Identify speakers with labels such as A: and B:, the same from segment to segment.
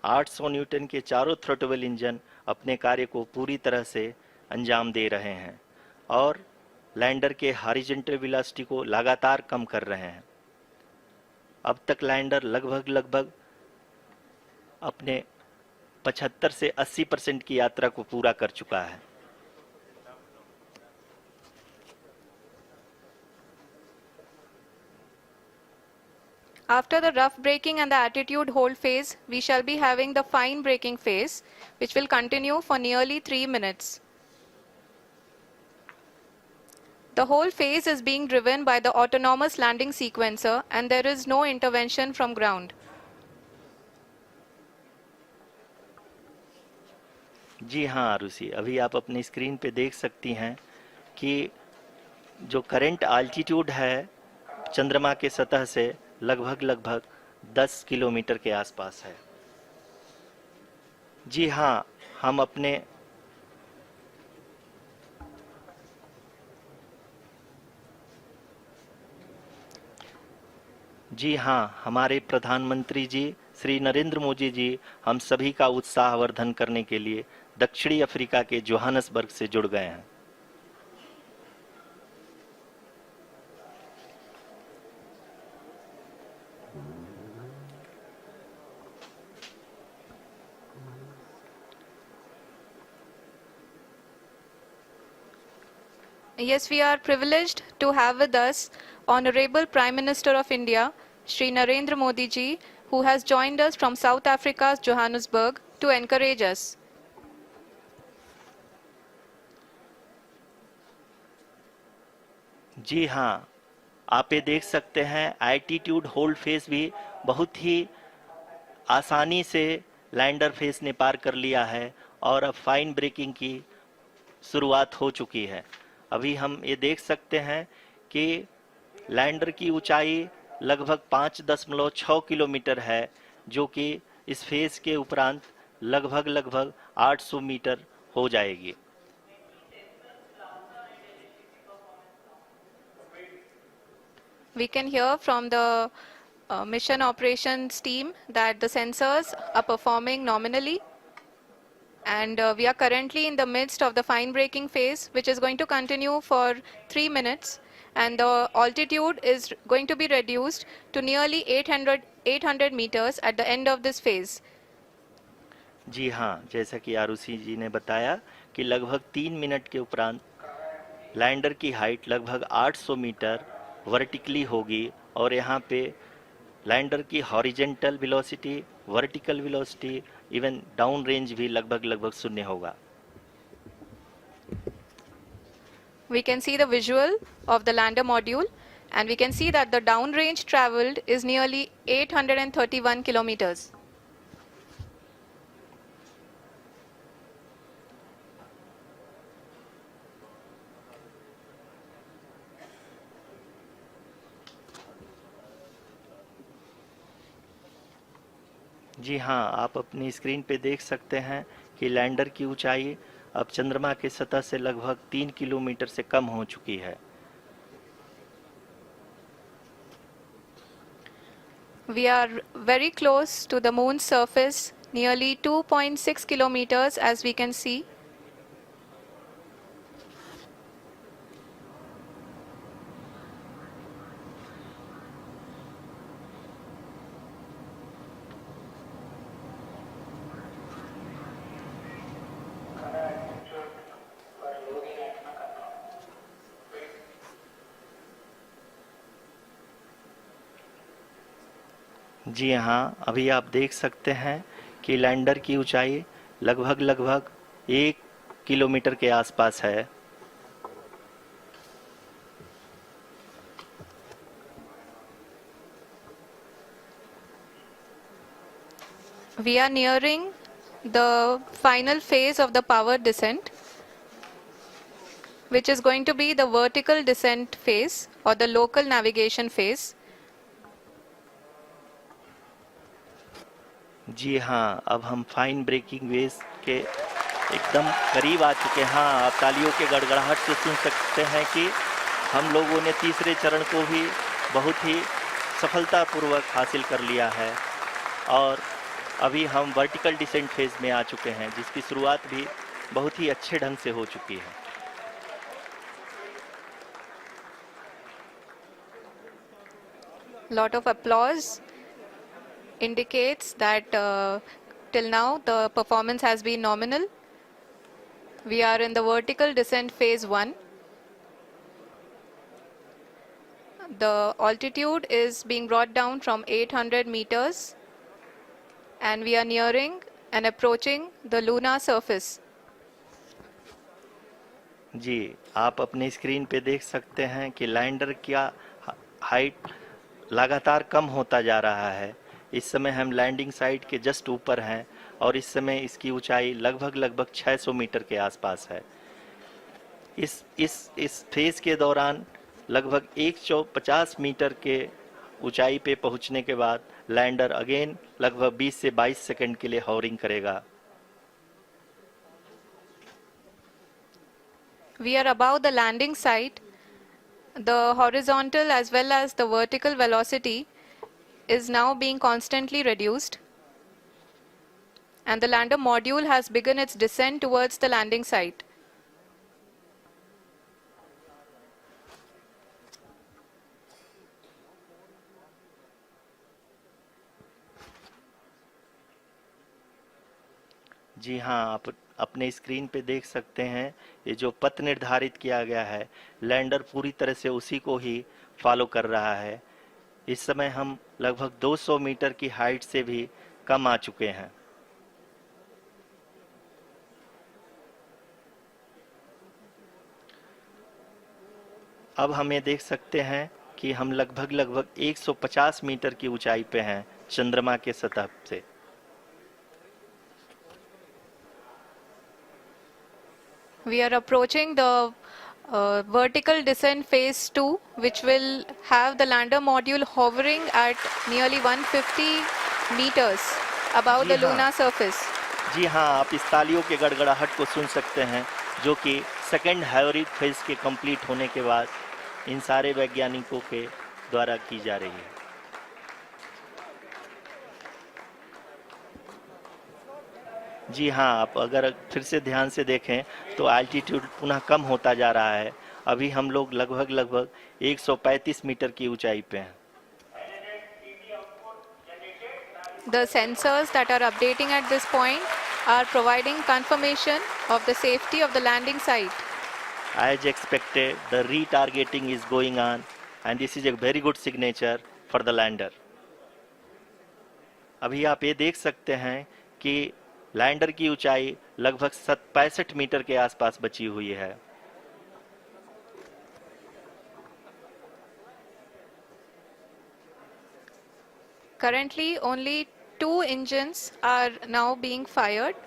A: 800 Newton के चारों throttle engine अपने कार्य को पूरी तरह से अंजाम दे रहे हैं और लैंडर के हॉरिजॉन्टल वेलोसिटी को लगातार कम कर रहे हैं। अब तक लैंडर लगभग अपने 75 से 80% की यात्रा को पूरा कर चुका है।
B: After the rough braking and the attitude hold phase, we shall be having the fine braking phase, which will continue for nearly 3 minutes. The whole phase is being driven by the autonomous landing sequencer and there is no intervention from ground.
A: जी हाँ आरुषि, अभी आप अपनी screen पे देख सकती हैं कि जो करंट आल्टीट्यूड है चंद्रमा के सतह से लगभग 10 किलोमीटर के आसपास है। जी हाँ, हमारे प्रधानमंत्री जी श्री नरेंद्र मोदी जी हम सभी का उत्साहवर्धन करने के लिए दक्षिणी अफ्रीका के जोहानसबर्ग से जुड़ गए हैं।
B: Yes, we are privileged to have with us Honorable Prime Minister of India, Shri Narendra Modi ji, who has joined us from South Africa's Johannesburg to encourage us.
A: जी हाँ, आप ये देख सकते हैं एल्टीट्यूड होल्ड फेस भी बहुत ही आसानी से लैंडर फेस ने पार कर लिया है और अब फाइन ब्रेकिंग की शुरुआत हो चुकी है। अभी हम ये देख सकते हैं कि लैंडर की ऊंचाई लगभग 5.6 किलोमीटर है, जो कि इस फेज के उपरांत लगभग 800 मीटर हो जाएगी।
B: We can hear from the mission operations team that the sensors are performing nominally. And we are currently in the midst of the fine braking phase, which is going to continue for 3 minutes. And the altitude is going to be reduced to nearly 800 meters at the end of this phase.
A: जी हाँ, जैसा कि आरुषि जी ने बताया कि लगभग 3 minute के उपरांत lander की हाइट लगभग 800 मीटर वर्टिकली होगी और यहाँ पे लैंडर की horizontal velocity, vertical velocity, even down range भी लगभग शून्य होगा।
B: We can see the visual of the lander module and we can see that the down range traveled is nearly 831 kilometers.
A: जी हाँ, आप अपनी स्क्रीन पे देख सकते हैं कि लैंडर की ऊंचाई अब चंद्रमा के सतह से लगभग 3 किलोमीटर से कम हो चुकी है।
B: We are very close to the moon's surface, nearly 2.6 kilometers as we can see.
A: जी हाँ, अभी आप देख सकते हैं कि लैंडर की ऊंचाई लगभग 1 किलोमीटर के आसपास है।
B: We are nearing the final phase of the power descent, which is going to be the vertical descent phase or the local navigation phase.
A: जी हाँ, अब हम फाइन ब्रेकिंग वेव के एकदम करीब आ चुके हैं। हाँ, आप तालियों के गड़गड़ाहट से सुन सकते हैं कि हम लोगों ने तीसरे चरण को भी बहुत ही सफलतापूर्वक हासिल कर लिया है और अभी हम वर्टिकल डिसेंट फेज में आ चुके हैं, जिसकी शुरुआत भी बहुत ही अच्छे ढंग से हो चुकी है।
B: Lot of applause indicates that till now the performance has been nominal. We are in the vertical descent phase 1. The altitude is being brought down from 800 meters and we are nearing and approaching the lunar surface.
A: जी, आप अपने screen पे देख सकते हैं कि lander का height लगातार कम होता जा रहा है। इस समय हम लैंडिंग साइट के जस्ट ऊपर हैं और इस समय इसकी ऊंचाई लगभग 600 मीटर के आसपास है। इस फेज के दौरान लगभग 150 मीटर के ऊंचाई पे पहुंचने के बाद लैंडर अगेन लगभग 20 से 22 सेकंड के लिए हॉवरिंग करेगा।
B: We are above the landing site. The horizontal as well as the vertical velocity is now being constantly reduced. And the lander module has begun its descent towards the landing site.
A: जी हाँ, आप अपने screen पे देख सकते हैं, ये जो पथ निर्धारित किया गया है, लैंडर पूरी तरह से उसी को ही फॉलो कर रहा है। इस समय हम लगभग 200 मीटर की हाइट से भी कम आ चुके हैं। अब हम ये देख सकते हैं कि हम लगभग 150 मीटर की ऊंचाई पे हैं चंद्रमा के सतह से।
B: We are approaching the vertical descent phase 2, which will have the lander module hovering at nearly 150 meters above the
A: जी हाँ।
B: lunar surface.
A: जी हाँ, आप इस तालियों के गड़गड़ाहट को सुन सकते हैं, जो कि सेकेंड हाइब्रिड फेज के कंप्लीट होने के बाद इन सारे वैज्ञानिकों के द्वारा की जा रही है। जी हाँ, आप अगर फिर से ध्यान से देखें तो एल्टीट्यूड पुनः कम होता जा रहा है। अभी हम लोग लगभग 135 मीटर की ऊंचाई पे हैं।
B: The sensors that are updating at this point are providing confirmation of the safety of the landing site.
A: As expected, the retargeting is going on and this is a very good signature for the lander. अभी आप ये देख सकते हैं कि lander की ऊंचाई लगभग 65 मीटर के आसपास बची हुई है।
B: Currently, only 2 engines are now being fired,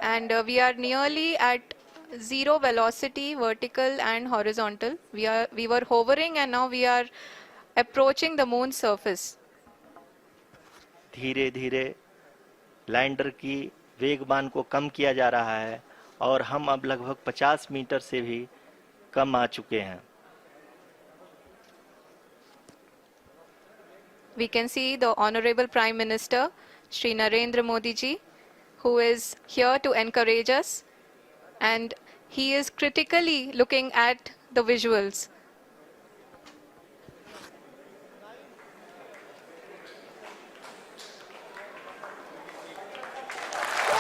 B: and we are nearly at zero velocity, vertical and horizontal. We were hovering, and now we are approaching the moon's surface.
A: धीरे धीरे लैंडर की वेगमान को कम किया जा रहा है और हम अब लगभग 50 मीटर से भी कम आ चुके हैं।
B: We can see the Honorable Prime Minister, Shri Narendra Modi ji, who is here to encourage us, and he is critically looking at the visuals.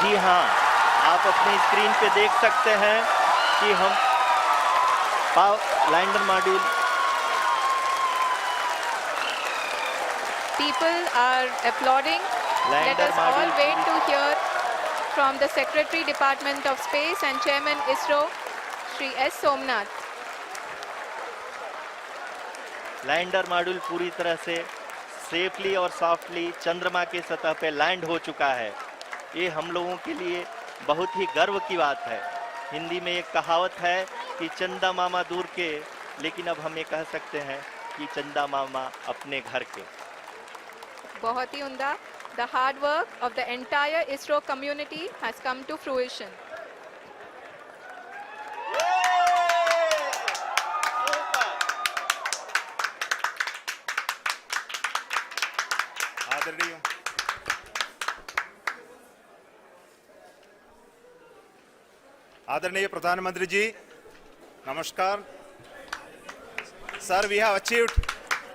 A: जी हाँ, आप अपने स्क्रीन पे देख सकते हैं कि हम lander module
B: People are applauding. Let us all wait to hear from the Secretary Department of Space and Chairman ISRO, Shri S. Somnath.
A: Lander module पूरी तरह से सेफली और सॉफ्टली चंद्रमा के सतह पे लैंड हो चुका है। ये हम लोगों के लिए बहुत ही गर्व की बात है। हिंदी में एक कहावत है कि चंदा मामा दूर के, लेकिन अब हम ये कह सकते हैं कि चंदा मामा अपने घर के।
B: बहुत ही उम्दा. The hard work of the entire ISRO community has come to fruition.
C: आदरणीय आदरणीय प्रधानमंत्री जी, नमस्कार. Sir, we have achieved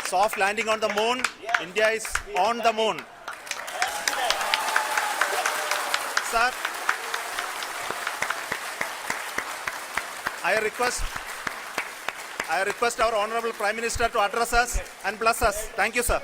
C: soft landing on the moon. India is on the moon. Sir, I request our Honorable Prime Minister to address us and bless us. Thank you, sir.